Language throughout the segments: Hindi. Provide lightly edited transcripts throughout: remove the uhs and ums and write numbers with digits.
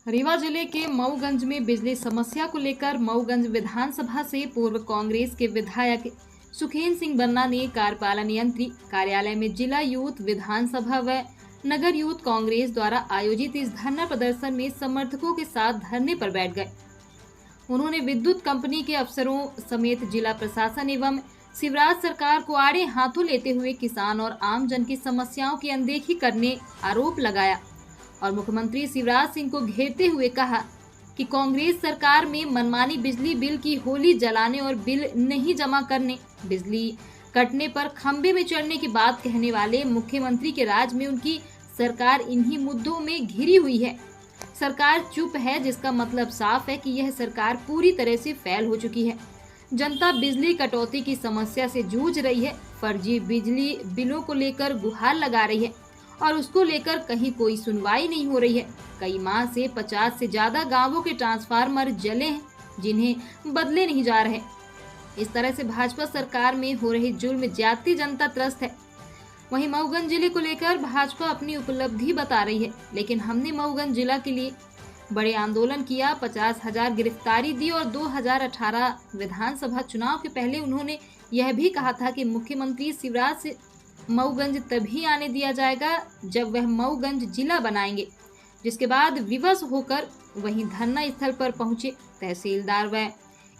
रीवा जिले के मऊगंज में बिजली समस्या को लेकर मऊगंज विधानसभा से पूर्व कांग्रेस के विधायक सुखेन सिंह बन्ना ने कार्यपालन यंत्री कार्यालय में जिला यूथ विधानसभा व नगर यूथ कांग्रेस द्वारा आयोजित इस धरना प्रदर्शन में समर्थकों के साथ धरने पर बैठ गए। उन्होंने विद्युत कंपनी के अफसरों समेत जिला प्रशासन एवं शिवराज सरकार को आड़े हाथों लेते हुए किसान और आम जन की समस्याओं की अनदेखी करने आरोप लगाया और मुख्यमंत्री शिवराज सिंह को घेरते हुए कहा कि कांग्रेस सरकार में मनमानी बिजली बिल की होली जलाने और बिल नहीं जमा करने, बिजली कटने पर खंबे में चढ़ने की बात कहने वाले मुख्यमंत्री के राज में उनकी सरकार इन्हीं मुद्दों में घिरी हुई है। सरकार चुप है, जिसका मतलब साफ है कि यह सरकार पूरी तरह से फेल हो चुकी है। जनता बिजली कटौती की समस्या से जूझ रही है। फर्जी बिजली बिलों को लेकर गुहार लगा रही है और उसको लेकर कहीं कोई सुनवाई नहीं हो रही है। कई माह से 50 से ज्यादा गांवों के ट्रांसफार्मर जले हैं, जिन्हें बदले नहीं जा रहे। इस तरह से भाजपा सरकार में हो रही जुल्म ज्यादती जनता त्रस्त है। वहीं मऊगंज जिले को लेकर भाजपा अपनी उपलब्धि बता रही है, लेकिन हमने मऊगंज जिला के लिए बड़े आंदोलन किया, 50,000 गिरफ्तारी दी और 2018 विधानसभा चुनाव के पहले उन्होंने यह भी कहा था कि मुख्यमंत्री शिवराज से मऊगंज तभी आने दिया जाएगा जब वह मऊगंज जिला बनाएंगे। जिसके बाद विवश होकर वहीं धरना स्थल पर पहुंचे तहसीलदार व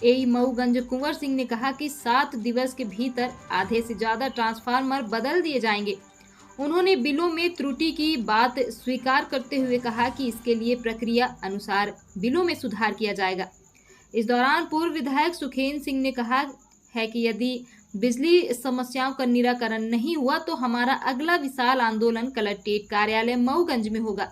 एई मऊगंज कुंवर सिंह ने कहा कि 7 दिवस के भीतर आधे से ज्यादा ट्रांसफार्मर बदल दिए जाएंगे। उन्होंने बिलों में त्रुटि की बात स्वीकार करते हुए कहा कि इसके लिए प्रक्रिया अनुसार बिलों में सुधार किया जाएगा। इस दौरान पूर्व विधायक सुखेन सिंह ने कहा है कि यदि बिजली समस्याओं का निराकरण नहीं हुआ तो हमारा अगला विशाल आंदोलन कलेक्ट्रेट कार्यालय मऊगंज में होगा।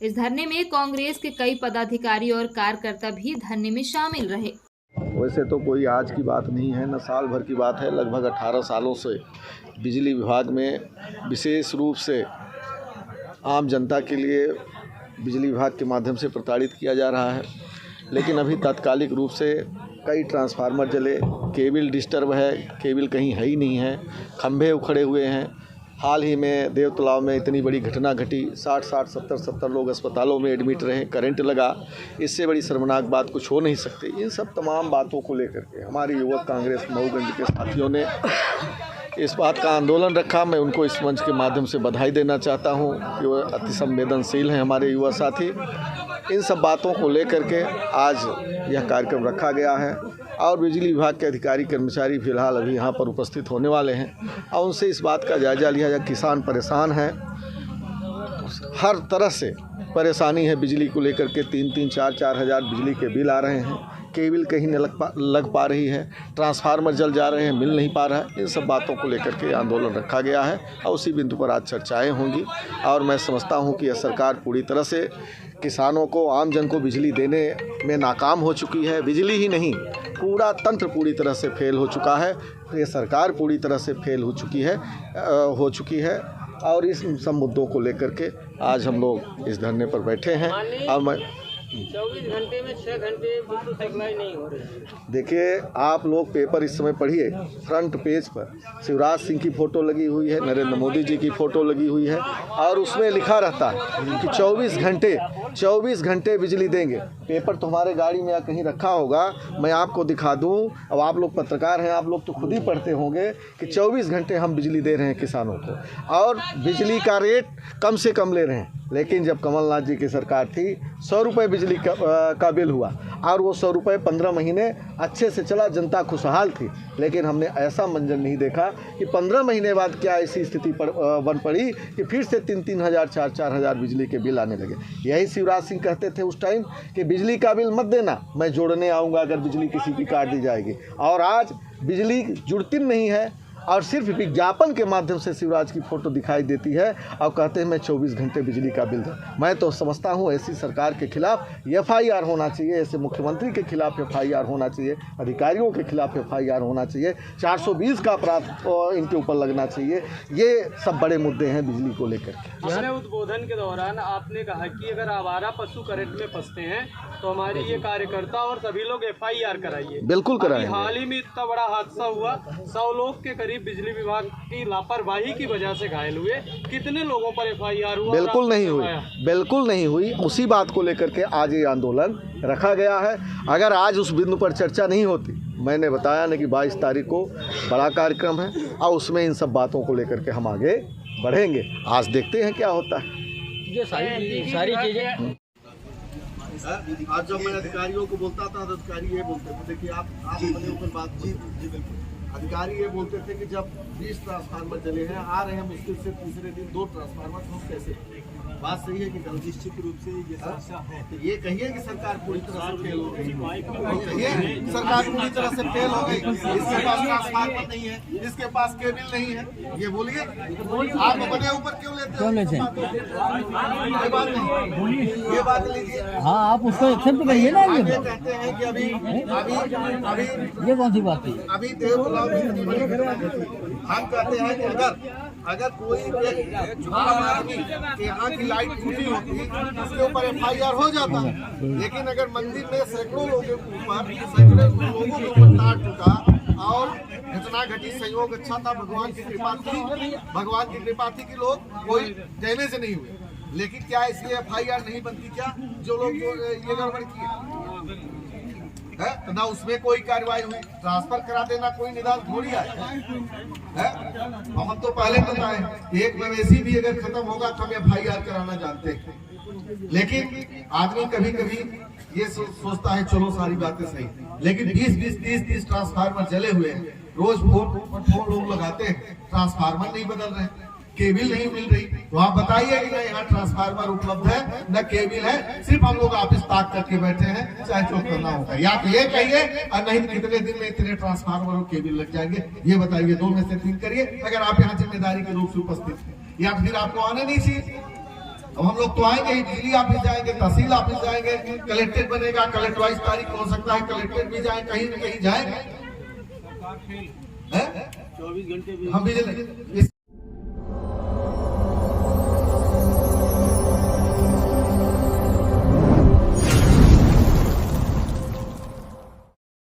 इस धरने में कांग्रेस के कई पदाधिकारी और कार्यकर्ता भी धरने में शामिल रहे। वैसे तो कोई आज की बात नहीं है, न साल भर की बात है। लगभग 18 सालों से बिजली विभाग में विशेष रूप से आम जनता के लिए बिजली विभाग के माध्यम से प्रताड़ित किया जा रहा है। लेकिन अभी तात्कालिक रूप से कई ट्रांसफार्मर जले, केबल डिस्टर्ब है, केबल कहीं है ही नहीं है, खंभे उखड़े हुए हैं। हाल ही में देवतलाव में इतनी बड़ी घटना घटी, 60 70 लोग अस्पतालों में एडमिट रहे, करंट लगा। इससे बड़ी शर्मनाक बात कुछ हो नहीं सकती। इन सब तमाम बातों को लेकर के हमारी युवक कांग्रेस मऊगंज के साथियों ने इस बात का आंदोलन रखा। मैं उनको इस मंच के माध्यम से बधाई देना चाहता हूँ कि वो अति संवेदनशील हैं हमारे युवा साथी। इन सब बातों को लेकर के आज यह कार्यक्रम रखा गया है और बिजली विभाग के अधिकारी कर्मचारी फिलहाल अभी यहाँ पर उपस्थित होने वाले हैं और उनसे इस बात का जायजा लिया जाए। किसान परेशान हैं, हर तरह से परेशानी है बिजली को लेकर के। 3-3, 4-4 हज़ार बिजली के बिल आ रहे हैं, केबल कहीं नहीं लग पा रही है, ट्रांसफार्मर जल जा रहे हैं, मिल नहीं पा रहा है। इन सब बातों को लेकर के आंदोलन रखा गया है और उसी बिंदु पर आज चर्चाएं होंगी। और मैं समझता हूं कि यह सरकार पूरी तरह से किसानों को, आम जन को बिजली देने में नाकाम हो चुकी है। बिजली ही नहीं, पूरा तंत्र पूरी तरह से फेल हो चुका है। ये सरकार पूरी तरह से फेल हो चुकी है और इस सब मुद्दों को लेकर के आज हम लोग इस धरने पर बैठे हैं। और मैं 24 घंटे में 6 घंटे बिजली सप्लाई नहीं हो रही है। देखिए, आप लोग पेपर इस समय पढ़िए, फ्रंट पेज पर शिवराज सिंह की फ़ोटो लगी हुई है, नरेंद्र मोदी जी की फ़ोटो लगी हुई है और उसमें लिखा रहता है कि 24 घंटे बिजली देंगे। पेपर तो हमारे गाड़ी में या कहीं रखा होगा, मैं आपको दिखा दूं। अब आप लोग पत्रकार हैं, आप लोग तो खुद ही पढ़ते होंगे कि 24 घंटे हम बिजली दे रहे हैं किसानों को और बिजली का रेट कम से कम ले रहे हैं। लेकिन जब कमलनाथ जी की सरकार थी, 100 रुपये बिजली का बिल हुआ और वो 100 रुपये 15 महीने अच्छे से चला, जनता खुशहाल थी। लेकिन हमने ऐसा मंजर नहीं देखा कि 15 महीने बाद क्या ऐसी स्थिति बन पड़ी कि फिर से 3-3 हज़ार 4-4 हज़ार बिजली के बिल आने लगे। यही शिवराज सिंह कहते थे उस टाइम कि बिजली का बिल मत देना, मैं जोड़ने आऊँगा अगर बिजली किसी की काट दी जाएगी। और आज बिजली जुड़ती नहीं है और सिर्फ विज्ञापन के माध्यम से शिवराज की फ़ोटो दिखाई देती है और कहते हैं मैं 24 घंटे बिजली का बिल दूँ। मैं तो समझता हूँ ऐसी सरकार के खिलाफ FIR होना चाहिए, ऐसे मुख्यमंत्री के खिलाफ FIR होना चाहिए, अधिकारियों के खिलाफ FIR होना चाहिए, 420 का अपराध इनके ऊपर लगना चाहिए। ये सब बड़े मुद्दे हैं बिजली को लेकर के। अपने उद्बोधन के दौरान आपने कहा कि अगर आवारा पशु करंट में फंसते हैं तो हमारे ये कार्यकर्ता और सभी लोग FIR कराइए। बिल्कुल कराएंगे। हाल ही में इतना बड़ा हादसा हुआ, 100 लोग के करीब बिजली विभाग की लापरवाही की वजह से घायल हुए, कितने लोगों पर FIR हुआ? बिल्कुल नहीं हुई, बिल्कुल नहीं हुई। उसी बात को लेकर के आज ये आंदोलन रखा गया है। अगर आज उस बिंदु पर चर्चा नहीं होती, मैंने बताया ना कि 22 तारीख को बड़ा कार्यक्रम है और उसमें इन सब बातों को लेकर के हम आगे बढ़ेंगे। आज देखते हैं क्या होता है। ये सारी चीज़ें आज जब मैं अधिकारियों को बोलता था तो अधिकारी ये बोलते थे, देखिए आप अपने ऊपर बात जी बिल्कुल। अधिकारी ये बोलते थे कि जब 20 ट्रांसफार्मर जले हैं, आ रहे हैं मुश्किल से तीसरे दिन 2 ट्रांसफार्मर, हम कैसे? बात सही है कि गलत? निश्चित रूप से ये समस्या है। तो ये कहिए कि सरकार पूरी तरह से फेल हो गई, कहिए सरकार पूरी तरह से फेल हो गई। इसके पास ट्रांसफार्मर नहीं है, इसके पास केबल नहीं है, ये बोलिए। आप अपने ऊपर क्यों लेते हैं? ये बात नहीं, ये बात लीजिए। हाँ, आप उसको एक्सेप्ट करिए ना। ये कहते हैं कि अभी ये कौन सी बात है? अभी देवतलाव में इतनी बड़ी घटना घटी। हम कहते हैं कि अगर कोई आम आदमी के यहाँ की लाइट टूटी होती उसके ऊपर FIR हो जाता, लेकिन अगर मंदिर में सैकड़ों लोगों के ऊपर तार टूटा और घटना घटी, संयोग अच्छा था, भगवान की कृपा थी कि लोग कोई डैमेज नहीं हुए। लेकिन क्या इसलिए FIR नहीं बनती क्या? जो लोग ये गड़बड़ किए है, तो ना उसमें कोई कार्रवाई हुई। ट्रांसफर करा देना कोई निदान थोड़ी है। हम तो पहले बताए, एक मवेशी भी अगर खत्म होगा तो हम FIR कराना जानते हैं। लेकिन आदमी कभी कभी ये सोचता है चलो सारी बातें सही, लेकिन 20-20, 30-30 ट्रांसफार्मर जले हुए हैं। रोज फोन लोग लगाते हैं, ट्रांसफार्मर नहीं बदल रहे, केबल नहीं मिल रही। तो आप बताइए कि ना यहाँ ट्रांसफार्मर उपलब्ध है, न केबल है, सिर्फ हम लोग ऑफिस ताक करके बैठे हैं, चाहे जो करना होगा। या तो ये कहिए और नहीं तो कितने दिन में इतने ट्रांसफार्मर और केबल लग जाएंगे, ये बताइए। 2 में से 3 करिए अगर आप यहाँ जिम्मेदारी के रूप से उपस्थित हैं, या फिर आपको आने नहीं चाहिए। अब हम लोग तो आएंगे ही, बिजली ऑफिस जाएंगे, तहसील ऑफिस जाएंगे, कलेक्ट्रेट बनेगा, कलेक्टर 22 तारीख हो सकता है कलेक्ट्रेट भी जाए, कहीं न कहीं जाएंगे। 24 घंटे हम बिजली